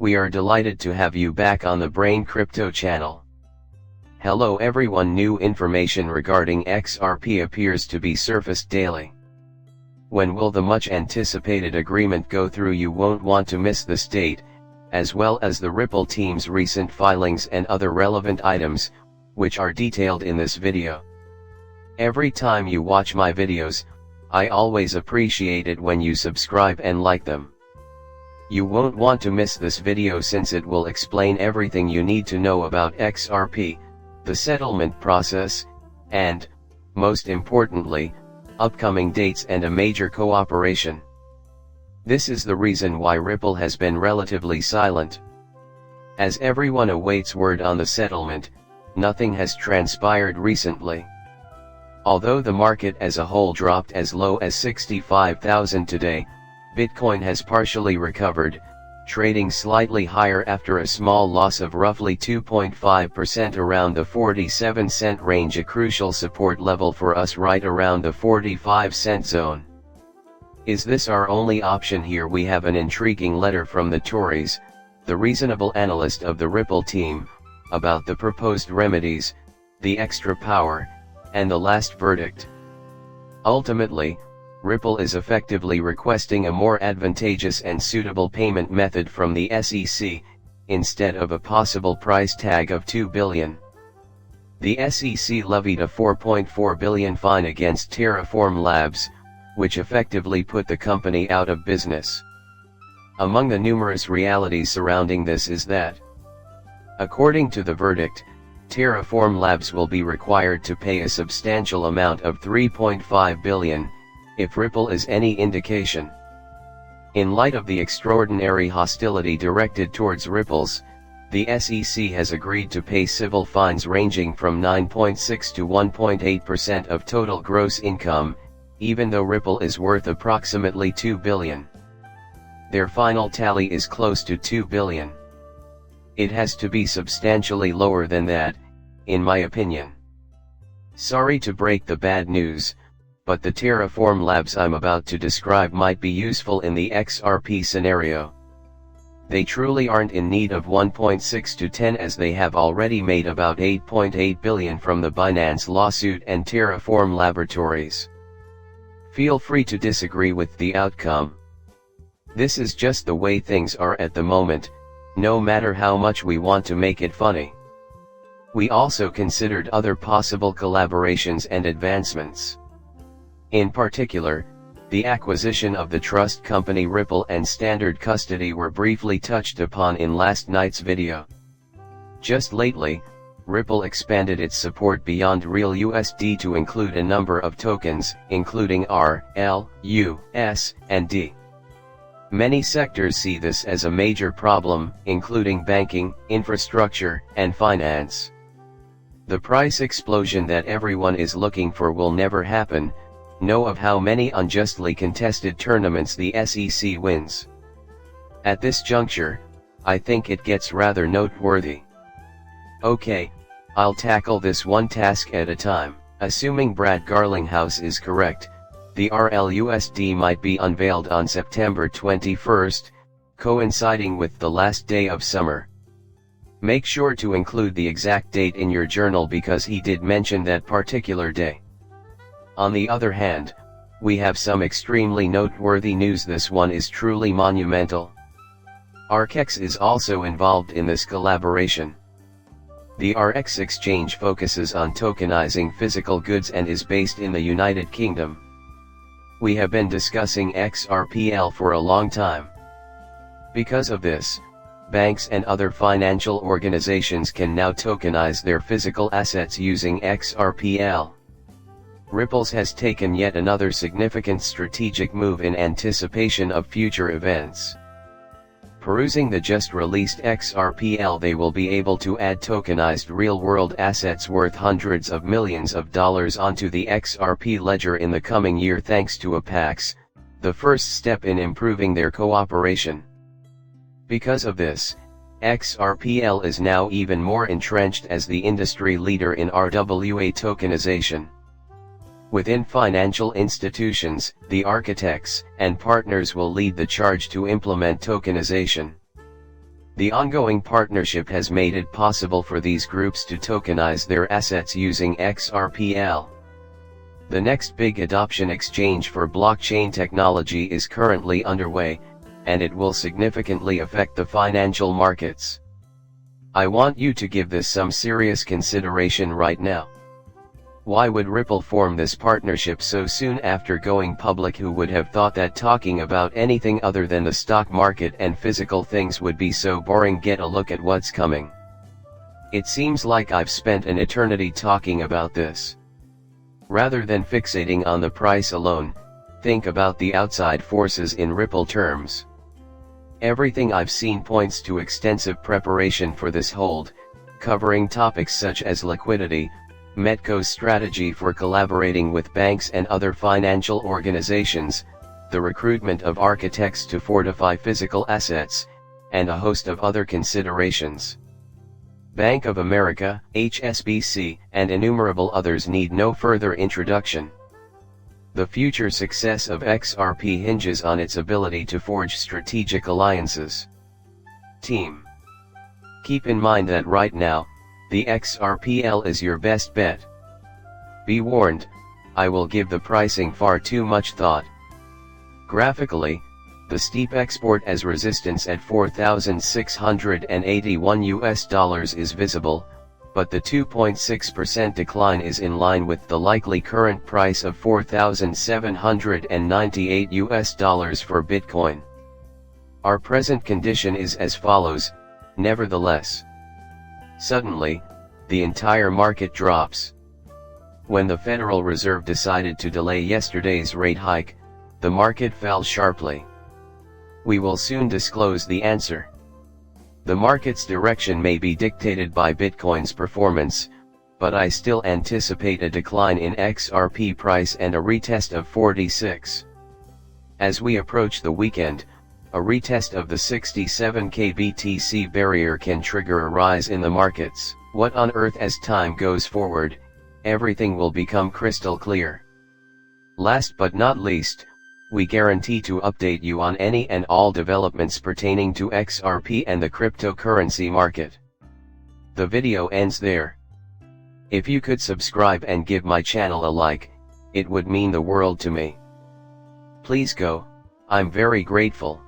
We are delighted to have you back on the Brain Crypto channel. Hello everyone, new information regarding XRP appears to be surfaced daily. When will the much anticipated agreement go through? You won't want to miss this date, as well as the Ripple team's recent filings and other relevant items, which are detailed in this video. Every time you watch my videos, I always appreciate it when you subscribe and like them. You won't want to miss this video since it will explain everything you need to know about XRP, the settlement process, and, most importantly, upcoming dates and a major cooperation. This is the reason why Ripple has been relatively silent. As everyone awaits word on the settlement, nothing has transpired recently. Although the market as a whole dropped as low as 65,000 today, Bitcoin has partially recovered, trading slightly higher after a small loss of roughly 2.5% around the 47-cent range, a crucial support level for us right around the 45-cent zone. Is this our only option? Here we have an intriguing letter from the Tories, the reasonable analyst of the Ripple team, about the proposed remedies, the extra power, and the last verdict. Ultimately, Ripple is effectively requesting a more advantageous and suitable payment method from the SEC, instead of a possible price tag of $2 billion. The SEC levied a $4.4 billion fine against Terraform Labs, which effectively put the company out of business. Among the numerous realities surrounding this is that, according to the verdict, Terraform Labs will be required to pay a substantial amount of $3.5 billion, if Ripple is any indication. In light of the extraordinary hostility directed towards Ripples, the SEC has agreed to pay civil fines ranging from 9.6 to 1.8% of total gross income, even though Ripple is worth approximately $2 billion. Their final tally is close to $2 billion. It has to be substantially lower than that, in my opinion. Sorry to break the bad news, but the Terraform Labs I'm about to describe might be useful in the XRP scenario. They truly aren't in need of 1.6 to 10, as they have already made about $8.8 billion from the Binance lawsuit and Terraform Laboratories. Feel free to disagree with the outcome. This is just the way things are at the moment, no matter how much we want to make it funny. We also considered other possible collaborations and advancements. In particular, the acquisition of the trust company Ripple and Standard Custody were briefly touched upon in last night's video. Just lately, Ripple expanded its support beyond real USD to include a number of tokens, including R, L, U, S, and D. Many sectors see this as a major problem, including banking, infrastructure, and finance. The price explosion that everyone is looking for will never happen. Know of how many unjustly contested tournaments the SEC wins. At this juncture, I think it gets rather noteworthy. Okay, I'll tackle this one task at a time. Assuming Brad Garlinghouse is correct, the RLUSD might be unveiled on September 21st, coinciding with the last day of summer. Make sure to include the exact date in your journal because he did mention that particular day. On the other hand, we have some extremely noteworthy news. This one is truly monumental. ARKEX is also involved in this collaboration. The ARKEX exchange focuses on tokenizing physical goods and is based in the United Kingdom. We have been discussing XRPL for a long time. Because of this, banks and other financial organizations can now tokenize their physical assets using XRPL. Ripples has taken yet another significant strategic move in anticipation of future events. Perusing the just released XRPL, they will be able to add tokenized real-world assets worth hundreds of millions of dollars onto the XRP ledger in the coming year thanks to a PAX, the first step in improving their cooperation. Because of this, XRPL is now even more entrenched as the industry leader in RWA tokenization. Within financial institutions, the architects and partners will lead the charge to implement tokenization. The ongoing partnership has made it possible for these groups to tokenize their assets using XRPL. The next big adoption exchange for blockchain technology is currently underway, and it will significantly affect the financial markets. I want you to give this some serious consideration right now. Why would Ripple form this partnership so soon after going public? Who would have thought that talking about anything other than the stock market and physical things would be so boring? Get a look at what's coming. It seems like I've spent an eternity talking about this. Rather than fixating on the price alone, think about the outside forces in Ripple terms. Everything I've seen points to extensive preparation for this hold, covering topics such as liquidity, Metco's strategy for collaborating with banks and other financial organizations, the recruitment of architects to fortify physical assets, and a host of other considerations. Bank of America, HSBC, and innumerable others need no further introduction. The future success of XRP hinges on its ability to forge strategic alliances. Team. Keep in mind that right now, the XRPL is your best bet. Be warned, I will give the pricing far too much thought. Graphically, the steep export as resistance at $4,681 is visible, but the 2.6% decline is in line with the likely current price of $4,798 for Bitcoin. Our present condition is as follows, nevertheless. Suddenly, the entire market drops. When the Federal Reserve decided to delay yesterday's rate hike, the market fell sharply. We will soon disclose the answer. The market's direction may be dictated by Bitcoin's performance, but I still anticipate a decline in XRP price and a retest of 46. As we approach the weekend, a retest of the 67K BTC barrier can trigger a rise in the markets. What on earth? As time goes forward, everything will become crystal clear. Last but not least, we guarantee to update you on any and all developments pertaining to XRP and the cryptocurrency market. The video ends there. If you could subscribe and give my channel a like, it would mean the world to me. Please go, I'm very grateful.